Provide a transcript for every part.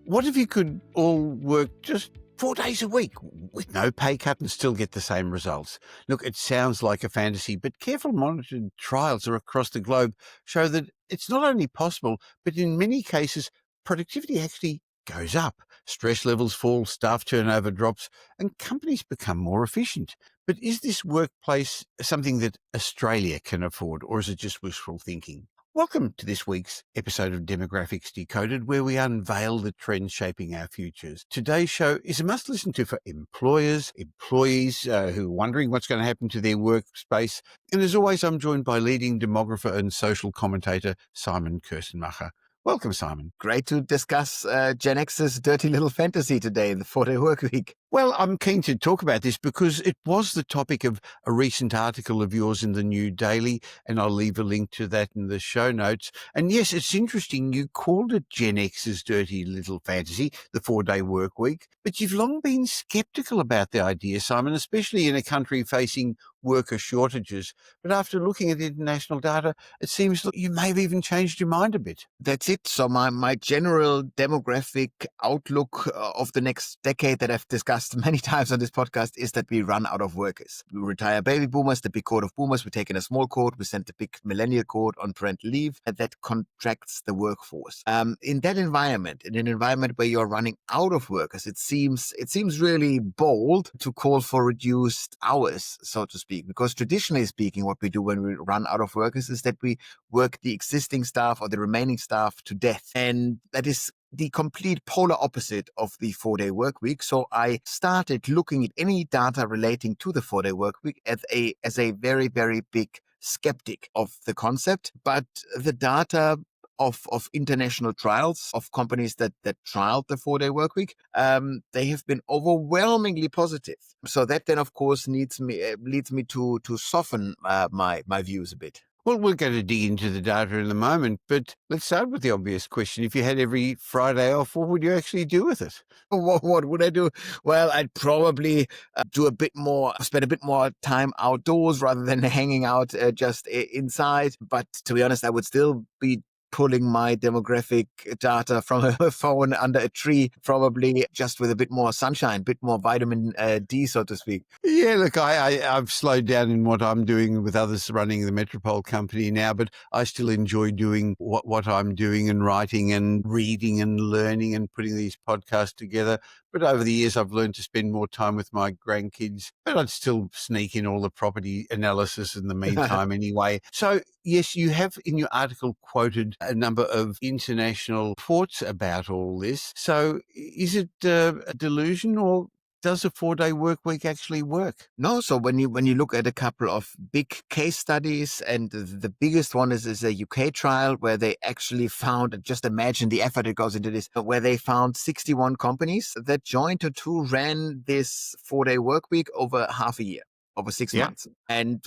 What if you could all work just 4 days a week with no pay cut and still get the same results? Look, it sounds like a fantasy, but careful monitored trials across the globe show that it's not only possible, but in many cases, productivity actually goes up. Stress levels fall, staff turnover drops, and companies become more efficient. But is this workplace something that Australia can afford, or is it just wishful thinking? Welcome to this week's episode of Demographics Decoded, where we unveil the trends shaping our futures. Today's show is a must-listen to for employers, employees who are wondering what's going to happen to their workspace. And as always, I'm joined by leading demographer and social commentator Simon Kuestenmacher. Welcome, Simon. Great to discuss Gen X's dirty little fantasy today, the 4-day workweek. Well, I'm keen to talk about this because it was the topic of a recent article of yours in the New Daily, and I'll leave a link to that in the show notes. And yes, it's interesting. You called it Gen X's dirty little fantasy, the 4-day work week, but you've long been skeptical about the idea, Simon, especially in a country facing worker shortages. But after looking at international data, it seems that you may have even changed your mind a bit. That's it. So my general demographic outlook of the next decade that I've discussed many times on this podcast is that we run out of workers. We retire baby boomers, the big cohort of boomers. We take in a small cohort. We send the big millennial cohort on parental leave, and that contracts the workforce. In that environment, in an environment where you're running out of workers, it seems really bold to call for reduced hours, so to speak, because traditionally speaking, what we do when we run out of workers is that we work the existing staff or the remaining staff to death. And that is the complete polar opposite of the 4-day work week. So I started looking at any data relating to the 4-day work week as a very, very big skeptic of the concept. But the data of international trials of companies that trialed the 4-day work week, they have been overwhelmingly positive. So that then, of course, leads me to soften my views a bit. Well, we're going to dig into the data in a moment, but let's start with the obvious question. If you had every Friday off, what would you actually do with it? What would I do? Well, I'd probably spend a bit more time outdoors rather than hanging out just inside. But to be honest, I would still be pulling my demographic data from a phone under a tree, probably just with a bit more sunshine, a bit more vitamin D, so to speak. Yeah, look, I've slowed down in what I'm doing with others running the Metropole company now, but I still enjoy doing what I'm doing and writing and reading and learning and putting these podcasts together. But over the years, I've learned to spend more time with my grandkids, but I'd still sneak in all the property analysis in the meantime anyway. So, yes, you have in your article quoted a number of international reports about all this. So is it a delusion, or does a 4-day work week actually work? No, so when you look at a couple of big case studies, and the biggest one is a UK trial where they actually found, just imagine the effort that goes into this, where they found 61 companies that joined to ran this 4-day work week over half a year, over 6 months. And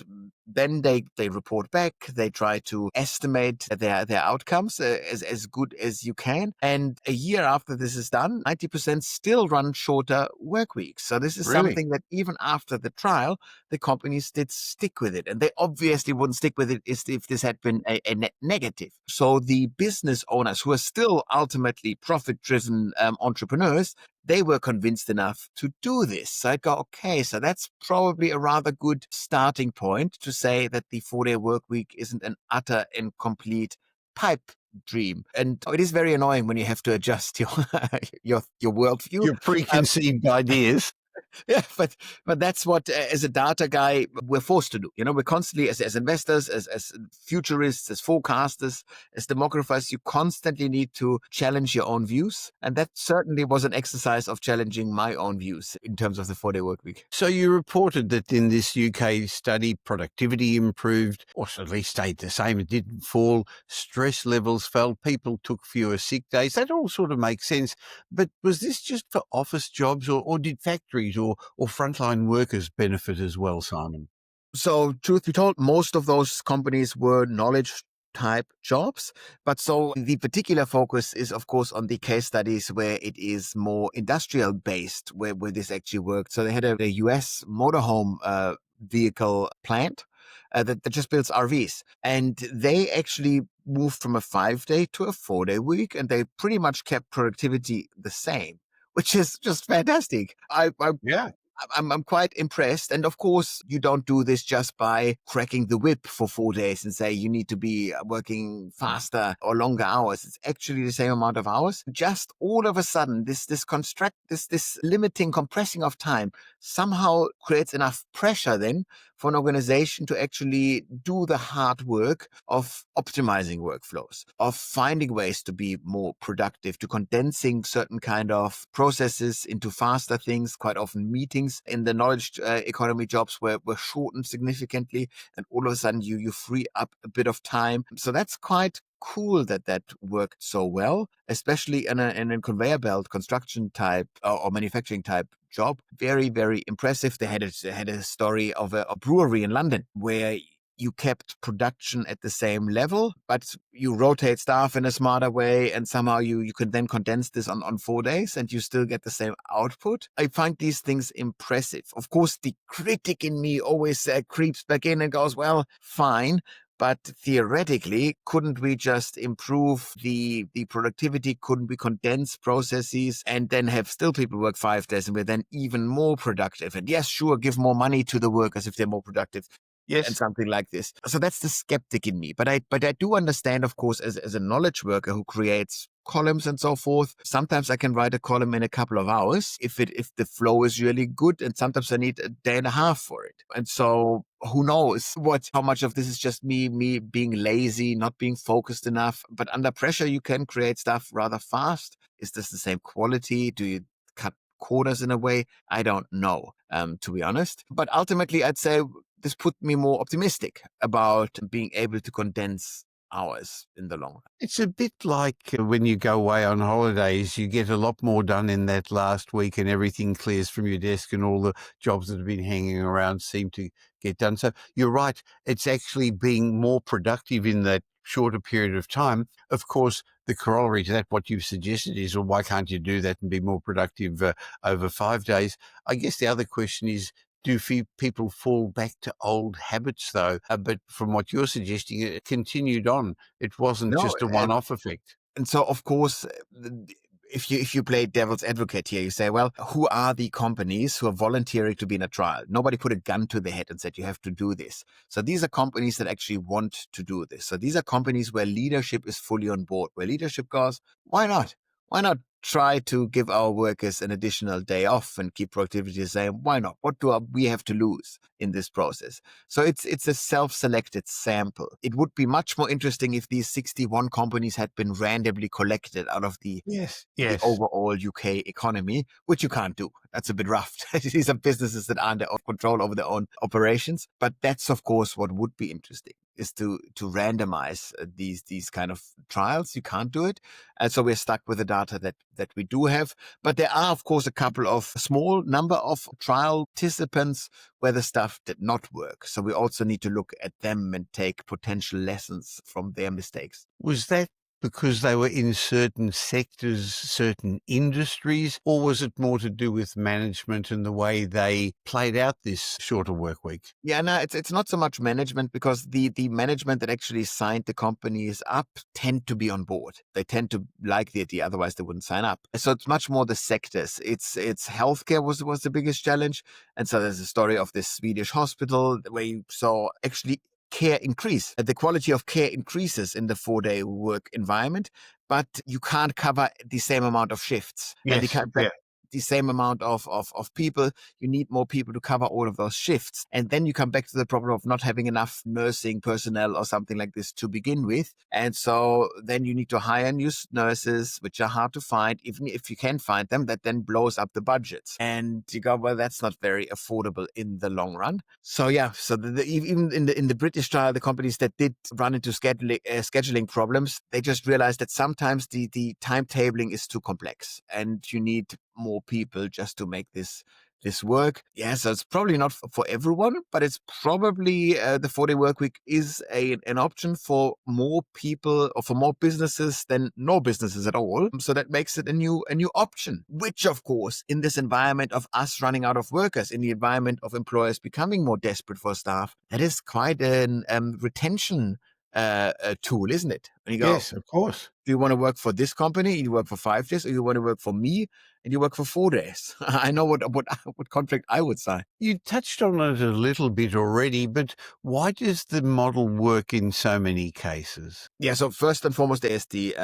then they report back, they try to estimate their outcomes as good as you can. And a year after this is done, 90% still run shorter work weeks. So this is something that even after the trial, the companies did stick with it. And they obviously wouldn't stick with it if this had been a net negative. So the business owners, who are still ultimately profit-driven entrepreneurs, they were convinced enough to do this. So I go, okay, so that's probably a rather good starting point to say that the 4-day work week isn't an utter and complete pipe dream. And it is very annoying when you have to adjust your worldview. Your preconceived ideas. Yeah, but that's what, as a data guy, we're forced to do. You know, we're constantly, as investors, as futurists, as forecasters, as demographers, you constantly need to challenge your own views. And that certainly was an exercise of challenging my own views in terms of the 4-day work week. So you reported that in this UK study, productivity improved, or at least stayed the same. It didn't fall. Stress levels fell. People took fewer sick days. That all sort of makes sense. But was this just for office jobs, or did factories or frontline workers benefit as well, Simon? So truth be told, most of those companies were knowledge type jobs. But so the particular focus is, of course, on the case studies where it is more industrial based, where this actually worked. So they had a US motorhome vehicle plant that just builds RVs. And they actually moved from a 5-day to a 4-day week, and they pretty much kept productivity the same, which is just fantastic. Yeah. I'm quite impressed. And of course, you don't do this just by cracking the whip for 4 days and say you need to be working faster or longer hours. It's actually the same amount of hours. Just all of a sudden, this limiting compressing of time somehow creates enough pressure then for an organization to actually do the hard work of optimizing workflows, of finding ways to be more productive, to condensing certain kind of processes into faster things. Quite often meetings in the knowledge economy jobs were shortened significantly, and all of a sudden you free up a bit of time. So that's quite cool that worked so well, especially in a conveyor belt construction type or manufacturing type job. Very, very impressive. They had a story of a brewery in London where you kept production at the same level, but you rotate staff in a smarter way, and somehow you could then condense this on 4 days and you still get the same output. I find these things impressive. Of course, the critic in me always creeps back in and goes, well, fine. But theoretically, couldn't we just improve the productivity? Couldn't we condense processes and then have still people work 5 days and we're then even more productive? And yes, sure, give more money to the workers if they're more productive and Yes. something like this. So that's the skeptic in me. But I do understand, of course, as a knowledge worker who creates columns and so forth. Sometimes I can write a column in a couple of hours if the flow is really good, and sometimes I need a day and a half for it. And so who knows how much of this is just me being lazy, not being focused enough. But under pressure, you can create stuff rather fast. Is this the same quality? Do you cut corners in a way? I don't know, to be honest. But ultimately, I'd say this put me more optimistic about being able to condense hours in the long run. It's a bit like when you go away on holidays, you get a lot more done in that last week and everything clears from your desk and all the jobs that have been hanging around seem to get done. So you're right. It's actually being more productive in that shorter period of time. Of course, the corollary to that, what you've suggested is, well, why can't you do that and be more productive over 5 days? I guess the other question is, do people fall back to old habits, though? But from what you're suggesting, it continued on. It wasn't No, just a one-off effect. and so of course, if you play devil's advocate here, you say, well, who are the companies who are volunteering to be in a trial? Nobody put a gun to their head and said you have to do this. So these are companies that actually want to do this. So these are companies where leadership is fully on board, where leadership goes, why not? Why not try to give our workers an additional day off and keep productivity the same? Why not? What do we have to lose in this process? So it's a self-selected sample. It would be much more interesting if these 61 companies had been randomly collected out of the Yes, the yes. overall UK economy, which you can't do. That's a bit rough. These are businesses that aren't in control over their own operations. But that's, of course, what would be interesting, is to randomize these kind of trials. You can't do it. And so we're stuck with the data that we do have. But there are, of course, a couple of small number of trial participants where the stuff did not work. So we also need to look at them and take potential lessons from their mistakes. Was that because they were in certain sectors, certain industries, or was it more to do with management and the way they played out this shorter work week? Yeah, no, it's not so much management, because the management that actually signed the companies up tend to be on board. They tend to like the idea, otherwise they wouldn't sign up. So it's much more the sectors. It's healthcare was the biggest challenge. And so there's a story of this Swedish hospital where you saw actually care increase. The quality of care increases in the 4-day work environment, but you can't cover the same amount of shifts. And Yes, yeah. the same amount of people. You need more people to cover all of those shifts. And then you come back to the problem of not having enough nursing personnel or something like this to begin with. And so then you need to hire new nurses, which are hard to find. Even if you can find them, that then blows up the budgets. And you go, well, that's not very affordable in the long run. So yeah, so even in the British trial, the companies that did run into scheduling problems, they just realized that sometimes the timetabling is too complex and you need more people just to make this this work. Yeah, so it's probably not for everyone, but it's probably the 4-day work week is an option for more people or for more businesses than no businesses at all. So that makes it a new option, which of course, in this environment of us running out of workers, in the environment of employers becoming more desperate for staff, that is quite an retention tool, isn't it? And you go, Yes, of course. do you want to work for this company and you work for 5 days, or you want to work for me and you work for 4 days? I know what contract I would sign. You touched on it a little bit already, but why does the model work in so many cases? Yeah, so first and foremost, there's the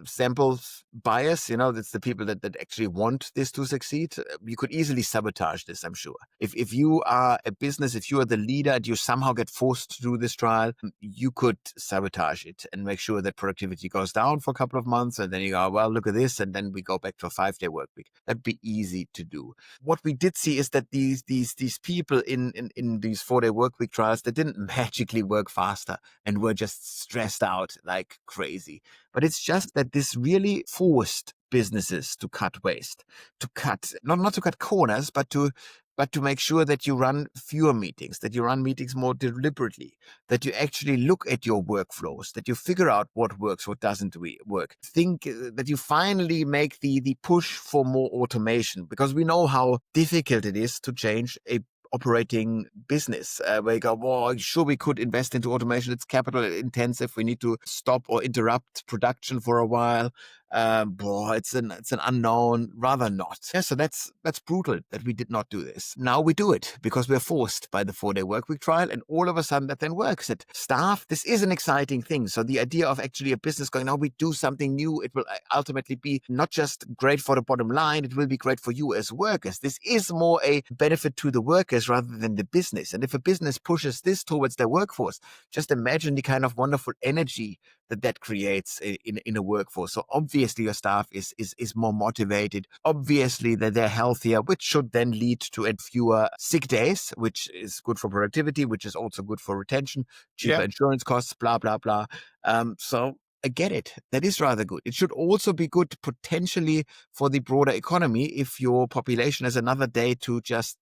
sample bias. That's the people that actually want this to succeed. You could easily sabotage this, I'm sure. If you are a business, if you are the leader and you somehow get forced to do this trial, you could sabotage it and make sure that productivity goes down for a couple of months. And then you go, well, look at this. And then we go back to a 5-day work week. That'd be easy to do. What we did see is that these people in these 4-day work week trials, they didn't magically work faster and were just stressed out like crazy. But it's just that this really forced businesses to cut waste, to cut, not to cut corners, but to make sure that you run fewer meetings, that you run meetings more deliberately, that you actually look at your workflows, that you figure out what works, what doesn't work. Think that you finally make the push for more automation, because we know how difficult it is to change a operating business where you go, well, sure, we could invest into automation. It's capital intensive. We need to stop or interrupt production for a while. It's an unknown, rather not. Yeah, so that's brutal that we did not do this. Now we do it because we're forced by the 4-day workweek trial, and all of a sudden that then works. At staff, this is an exciting thing. So the idea of actually a business going, now we do something new, it will ultimately be not just great for the bottom line, it will be great for you as workers. This is more a benefit to the workers rather than the business. And if a business pushes this towards their workforce, just imagine the kind of wonderful energy that creates in a workforce. So obviously your staff is more motivated. Obviously that they're healthier, which should then lead to fewer sick days, which is good for productivity, which is also good for retention, cheaper insurance costs, blah, blah, blah. So I get it. That is rather good. It should also be good potentially for the broader economy if your population has another day to just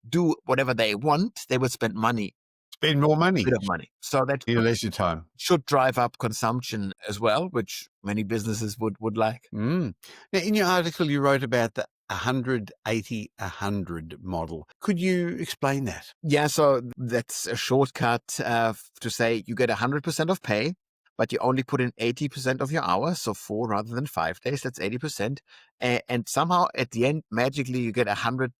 do whatever they want. They would spend money. Spend more money. Bit of money. So that in leisure time. Should drive up consumption as well, which many businesses would like. Now, in your article, you wrote about the 180-100 model. Could you explain that? Yeah, so that's a shortcut to say you get 100% of pay, but you only put in 80% of your hours, so 4 rather than 5 days, that's 80%. And somehow at the end, magically, you get 100%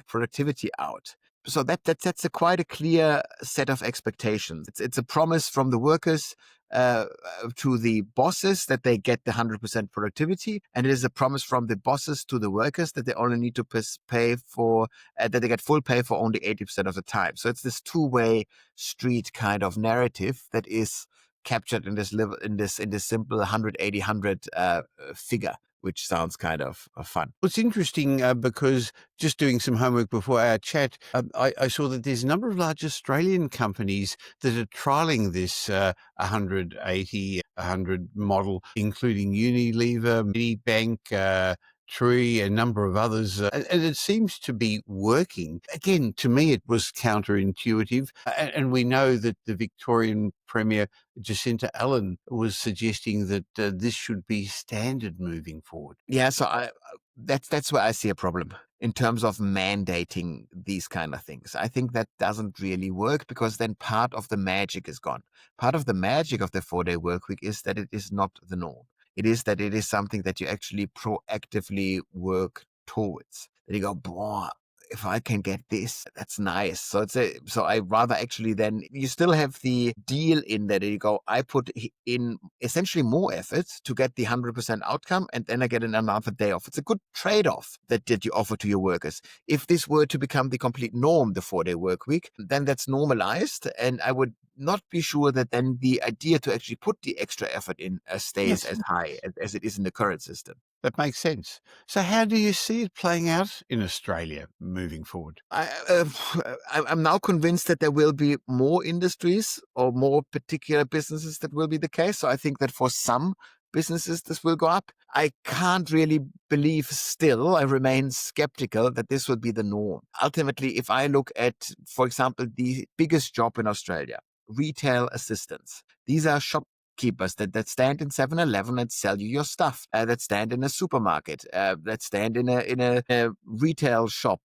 productivity out. So that's quite a clear set of expectations. It's a promise from the workers to the bosses that they get the 100% productivity, and it is a promise from the bosses to the workers that they only need to pay for that they get full pay for only 80% of the time. So it's this two-way street kind of narrative that is captured in this simple 180-100 figure, which sounds kind of fun. Well, it's interesting because just doing some homework before our chat, I saw that there's a number of large Australian companies that are trialing this 180-100 model, including Unilever, Medibank, Tree, a number of others, and it seems to be working. Again, to me, it was counterintuitive, and we know that the Victorian Premier Jacinta Allen was suggesting that this should be standard moving forward. Yeah, so that's where I see a problem in terms of mandating these kind of things. I think that doesn't really work because then part of the magic is gone. Part of the magic of the 4-day work week is that it is not the norm. It is that it is something that you actually proactively work towards. That you go, boy, if I can get this, that's nice. So so I rather actually then you still have the deal in that you go, I put in essentially more effort to get the 100% outcome, and then I get another day off. It's a good trade-off that you offer to your workers. If this were to become the complete norm, the 4-day work week, then that's normalized, and I would not be sure that then the idea to actually put the extra effort in stays as high as it is in the current system. That makes sense. So how do you see it playing out in Australia moving forward? I'm now convinced that there will be more industries or more particular businesses that will be the case. So I think that for some businesses, this will go up. I can't really believe still, I remain skeptical that this will be the norm. Ultimately, if I look at, for example, the biggest job in Australia, retail assistants, these are shopkeepers that stand in 7-Eleven and sell you your stuff, that stand in a supermarket, that stand in a retail shop.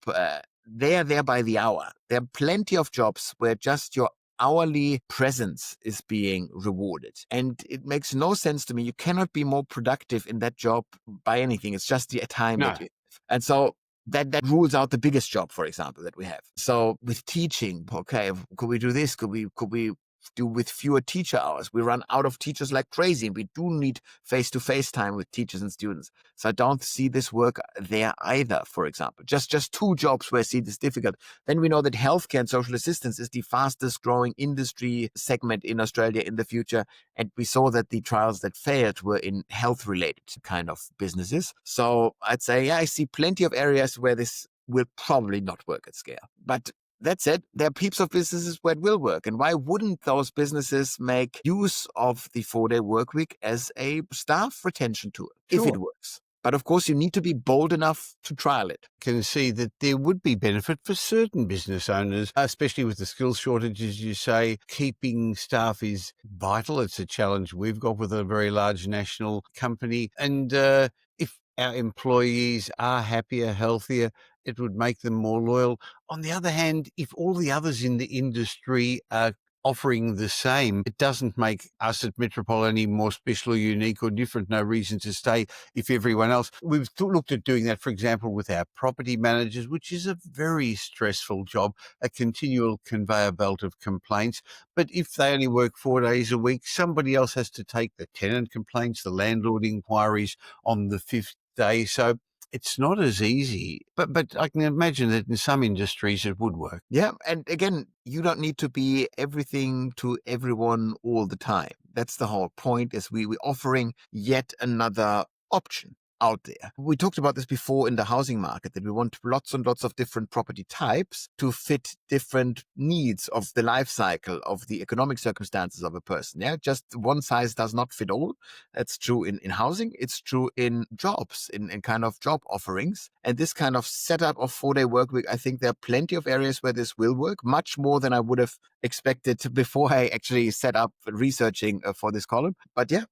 They are there by the hour. There are plenty of jobs where just your hourly presence is being rewarded. And it makes no sense to me. You cannot be more productive in that job by anything. It's just the time No. that you have. And so that rules out the biggest job, for example, that we have. So with teaching, okay, could we do this? Could we do with fewer teacher hours? We run out of teachers like crazy, and we do need face-to-face time with teachers and students. So I don't see this work there either, for example. Just two jobs where I see this difficult. Then we know that healthcare and social assistance is the fastest growing industry segment in Australia in the future. And we saw that the trials that failed were in health-related kind of businesses. So I'd say, yeah, I see plenty of areas where this will probably not work at scale. But that said, there are heaps of businesses where it will work. And why wouldn't those businesses make use of the 4-day work week as a staff retention tool if it Sure. works? But of course, you need to be bold enough to trial it. Can see that there would be benefit for certain business owners, especially with the skills shortages. You say keeping staff is vital. It's a challenge we've got with a very large national company. And if our employees are happier, healthier, it would make them more loyal. On the other hand, if all the others in the industry are offering the same, it doesn't make us at Metropole any more special or unique or different. No reason to stay if everyone else. We've looked at doing that, for example, with our property managers, which is a very stressful job, a continual conveyor belt of complaints. But if they only work 4 days a week, somebody else has to take the tenant complaints, the landlord inquiries on the fifth day. So it's not as easy, but I can imagine that in some industries it would work. Yeah. And again, you don't need to be everything to everyone all the time. That's the whole point, is we're offering yet another option out there. We talked about this before in the housing market, that we want lots and lots of different property types to fit different needs of the life cycle of the economic circumstances of a person. Yeah, just one size does not fit all. That's true in housing. It's true in jobs, in kind of job offerings. And this kind of setup of 4-day work week, I think there are plenty of areas where this will work, much more than I would have expected before I actually set up researching for this column. But yeah,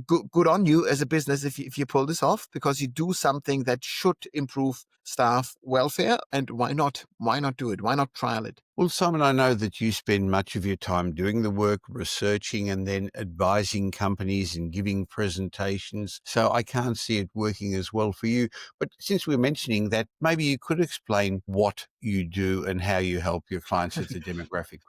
good on you as a business if you pull this off, because you do something that should improve staff welfare. And why not? Why not do it? Why not trial it? Well, Simon, I know that you spend much of your time doing the work, researching and then advising companies and giving presentations. So I can't see it working as well for you. But since we're mentioning that, maybe you could explain what you do and how you help your clients as a demographic.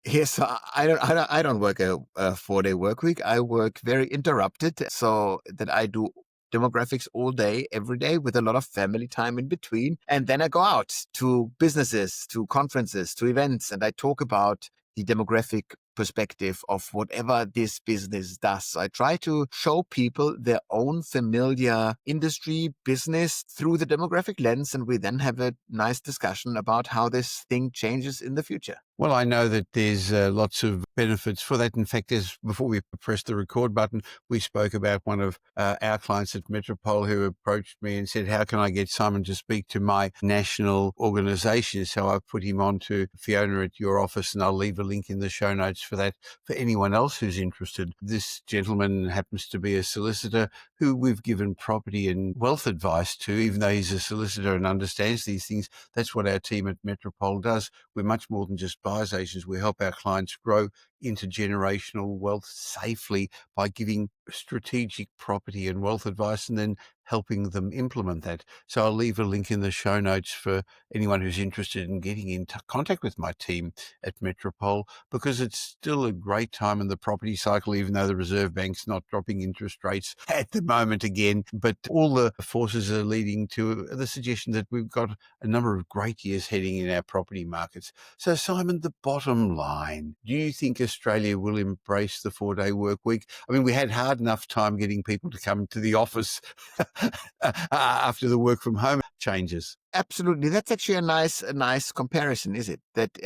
Yes, so I don't work a 4-day work week. I work very interrupted, so that I do demographics all day, every day, with a lot of family time in between. And then I go out to businesses, to conferences, to events, and I talk about the demographic perspective of whatever this business does. I try to show people their own familiar industry, business through the demographic lens, and we then have a nice discussion about how this thing changes in the future. Well, I know that there's lots of benefits for that. In fact, before we press the record button, we spoke about one of our clients at Metropole who approached me and said, how can I get Simon to speak to my national organisation? So I put him on to Fiona at your office, and I'll leave a link in the show notes for that for anyone else who's interested. This gentleman happens to be a solicitor who we've given property and wealth advice to, even though he's a solicitor and understands these things. That's what our team at Metropole does. We're much more than just buyers agents. We help our clients grow intergenerational wealth safely by giving strategic property and wealth advice and then helping them implement that. So I'll leave a link in the show notes for anyone who's interested in getting in contact with my team at Metropole, because it's still a great time in the property cycle, even though the Reserve Bank's not dropping interest rates at the moment again. But all the forces are leading to the suggestion that we've got a number of great years heading in our property markets. So Simon, the bottom line, do you think Australia will embrace the 4-day work week? I mean, we had hard enough time getting people to come to the office after the work from home changes. Absolutely. That's actually a nice comparison, is it? That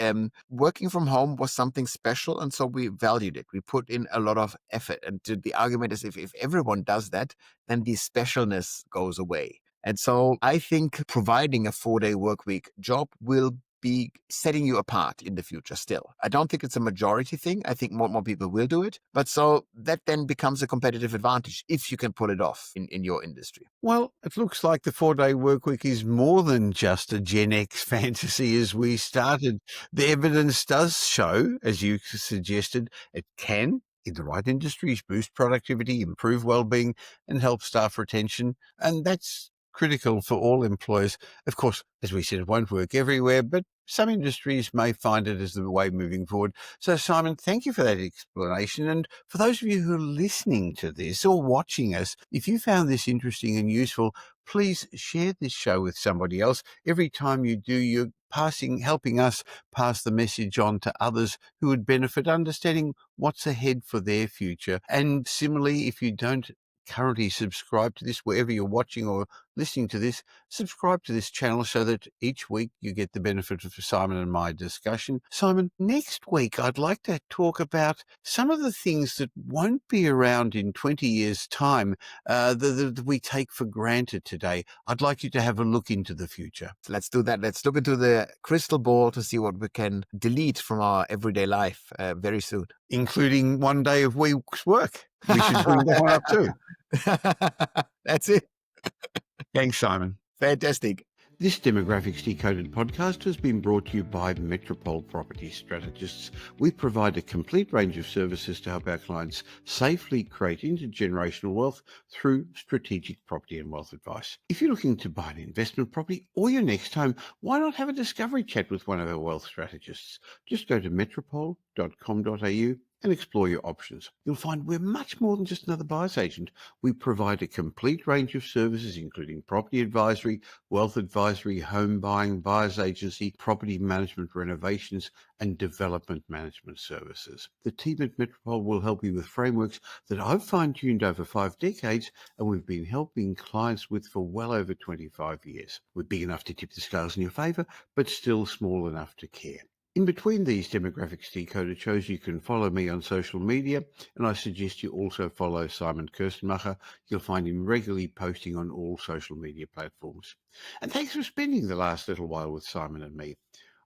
working from home was something special, and so we valued it. We put in a lot of effort. And the argument is if everyone does that, then the specialness goes away. And so I think providing a 4-day work week job will be setting you apart in the future still. I don't think it's a majority thing. I think more people will do it. But so that then becomes a competitive advantage if you can pull it off in your industry. Well, it looks like the 4-day work week is more than just a Gen X fantasy as we started. The evidence does show, as you suggested, it can, in the right industries, boost productivity, improve well-being, and help staff retention. And that's critical for all employers. Of course, as we said, it won't work everywhere, but some industries may find it as the way moving forward. So, Simon, thank you for that explanation. And for those of you who are listening to this or watching us, if you found this interesting and useful, please share this show with somebody else. Every time you do, you're helping us pass the message on to others who would benefit, understanding what's ahead for their future. And similarly, if you don't currently subscribe to this, wherever you're watching or listening to this, subscribe to this channel so that each week you get the benefit of Simon and my discussion. Simon, next week I'd like to talk about some of the things that won't be around in 20 years' time that we take for granted today. I'd like you to have a look into the future. Let's do that. Let's look into the crystal ball to see what we can delete from our everyday life very soon. Including one day of week's work. We should bring that one up too. That's it. Thanks, Simon. Fantastic. This Demographics Decoded podcast has been brought to you by Metropole Property Strategists. We provide a complete range of services to help our clients safely create intergenerational wealth through strategic property and wealth advice. If you're looking to buy an investment property or your next home, why not have a discovery chat with one of our wealth strategists? Just go to metropole.com.au and explore your options. You'll find we're much more than just another buyer's agent. We provide a complete range of services, including property advisory, wealth advisory, home buying, buyer's agency, property management, renovations, and development management services. The team at Metropole will help you with frameworks that I've fine-tuned over 5 decades, and we've been helping clients with for well over 25 years. We're big enough to tip the scales in your favour, but still small enough to care. In between these Demographics Decoded shows, you can follow me on social media, and I suggest you also follow Simon Kuestenmacher. You'll find him regularly posting on all social media platforms. And thanks for spending the last little while with Simon and me.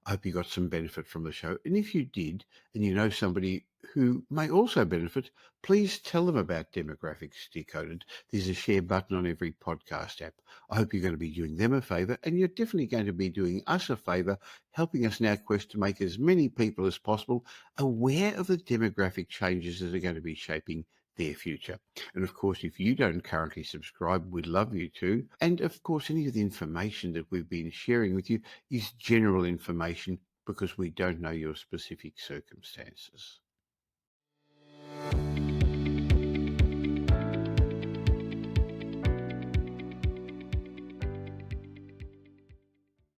I hope you got some benefit from the show. And if you did, and you know somebody who may also benefit, please tell them about Demographics Decoded. There's a share button on every podcast app. I hope you're going to be doing them a favour, and you're definitely going to be doing us a favour, helping us in our quest to make as many people as possible aware of the demographic changes that are going to be shaping their future. And of course, if you don't currently subscribe, we'd love you to. And of course, any of the information that we've been sharing with you is general information because we don't know your specific circumstances.